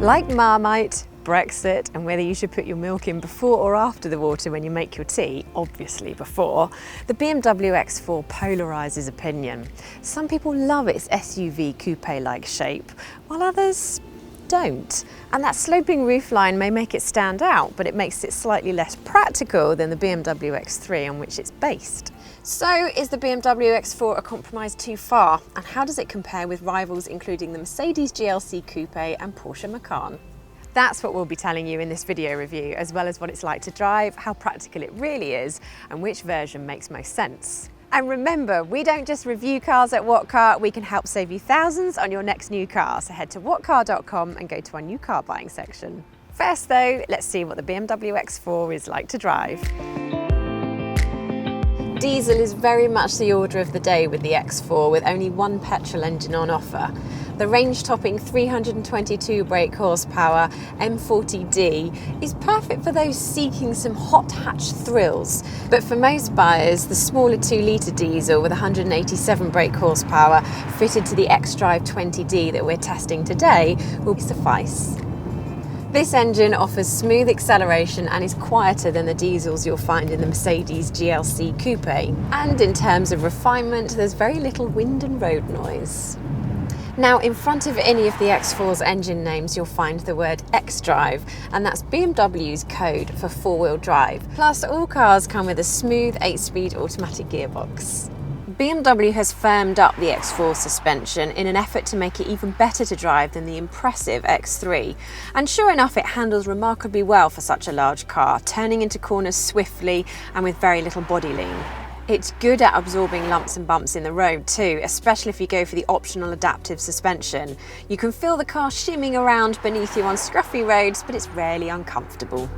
Like Marmite, Brexit, and whether you should put your milk in before or after the water when you make your tea, obviously before, the BMW X4 polarises opinion. Some people love its SUV coupe-like shape, while others don't. And that sloping roofline may make it stand out, but it makes it slightly less practical than the BMW X3 on which it's based. So is the BMW X4 a compromise too far? And how does it compare with rivals including the Mercedes GLC Coupe and Porsche Macan? That's what we'll be telling you in this video review, as well as what it's like to drive, how practical it really is, and which version makes most sense. And remember, we don't just review cars at What Car, we can help save you thousands on your next new car. So head to whatcar.com and go to our new car buying section. First though, let's see what the BMW X4 is like to drive. Diesel is very much the order of the day with the X4, with only one petrol engine on offer. The range-topping 322 brake horsepower M40D is perfect for those seeking some hot hatch thrills. But for most buyers, the smaller 2-litre diesel with 187 brake horsepower fitted to the xDrive 20D that we're testing today will suffice. This engine offers smooth acceleration and is quieter than the diesels you'll find in the Mercedes GLC Coupe. And in terms of refinement, there's very little wind and road noise. Now, in front of any of the X4's engine names, you'll find the word xDrive, and that's BMW's code for four-wheel drive. Plus, all cars come with a smooth 8-speed automatic gearbox. BMW has firmed up the X4 suspension in an effort to make it even better to drive than the impressive X3. And sure enough, it handles remarkably well for such a large car, turning into corners swiftly and with very little body lean. It's good at absorbing lumps and bumps in the road too, especially if you go for the optional adaptive suspension. You can feel the car shimming around beneath you on scruffy roads, but it's rarely uncomfortable.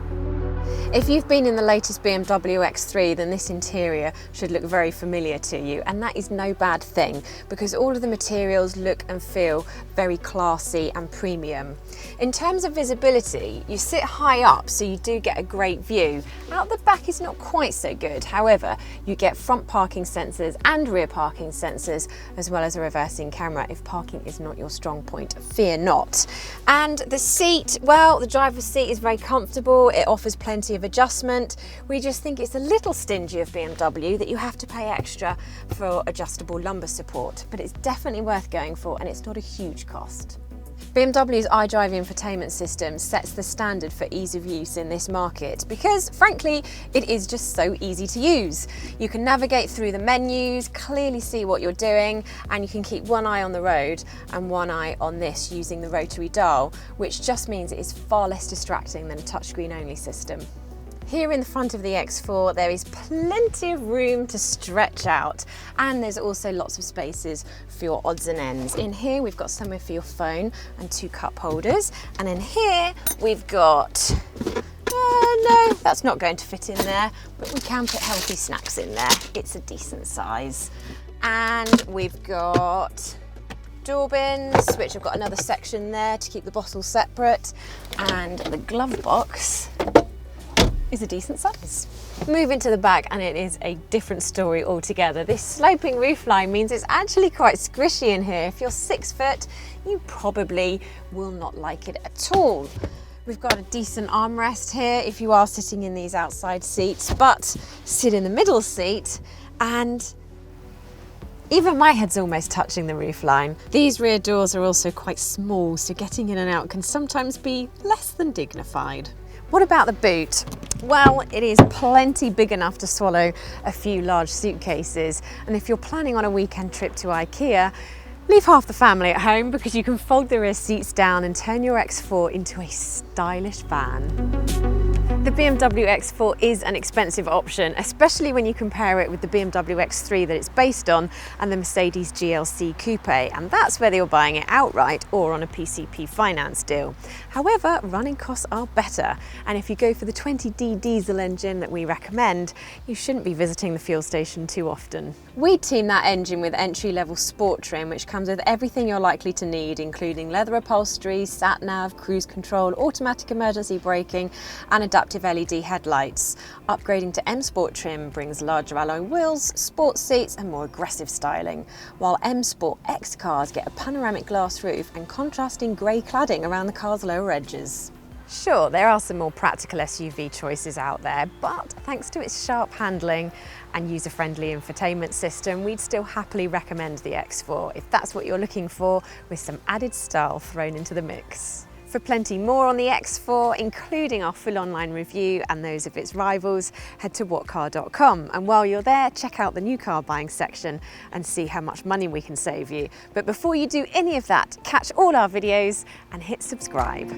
If you've been in the latest BMW X3, then this interior should look very familiar to you, and that is no bad thing because all of the materials look and feel very classy and premium. In terms of visibility, you sit high up so you do get a great view. Out the back is not quite so good, however, you get front parking sensors and rear parking sensors, as well as a reversing camera if parking is not your strong point, fear not. And the seat, well, the driver's seat is very comfortable, it offers plenty of adjustment. We just think it's a little stingy of BMW that you have to pay extra for adjustable lumbar support, but it's definitely worth going for and it's not a huge cost. BMW's iDrive infotainment system sets the standard for ease of use in this market because, frankly, it is just so easy to use. You can navigate through the menus, clearly see what you're doing, and you can keep one eye on the road and one eye on this using the rotary dial, which just means it is far less distracting than a touchscreen-only system. Here in the front of the X4 there is plenty of room to stretch out, and there's also lots of spaces for your odds and ends. In here we've got somewhere for your phone and 2 cup holders, and in here we've got, no, that's not going to fit in there, but we can put healthy snacks in there. It's a decent size. And we've got door bins, which have got another section there to keep the bottles separate, and the glove box is a decent size. Move into the back and it is a different story altogether. This sloping roofline means it's actually quite squishy in here. If you're 6 foot, you probably will not like it at all. We've got a decent armrest here if you are sitting in these outside seats, but sit in the middle seat and even my head's almost touching the roofline. These rear doors are also quite small, so getting in and out can sometimes be less than dignified. What about the boot? Well, it is plenty big enough to swallow a few large suitcases, and if you're planning on a weekend trip to IKEA, leave half the family at home because you can fold the rear seats down and turn your X4 into a stylish van. The BMW X4 is an expensive option, especially when you compare it with the BMW X3 that it's based on and the Mercedes GLC Coupe, and that's whether you're buying it outright or on a PCP finance deal. However, running costs are better, and if you go for the 20D diesel engine that we recommend, you shouldn't be visiting the fuel station too often. We team that engine with entry-level sport trim, which comes with everything you're likely to need, including leather upholstery, sat-nav, cruise control, automatic emergency braking, and adaptive of LED headlights. Upgrading to M Sport trim brings larger alloy wheels, sports seats and more aggressive styling, while M Sport X cars get a panoramic glass roof and contrasting grey cladding around the car's lower edges. Sure, there are some more practical SUV choices out there, but thanks to its sharp handling and user-friendly infotainment system, we'd still happily recommend the X4 if that's what you're looking for, with some added style thrown into the mix. For plenty more on the X4, including our full online review and those of its rivals, head to whatcar.com. And while you're there, check out the new car buying section and see how much money we can save you. But before you do any of that, catch all our videos and hit subscribe.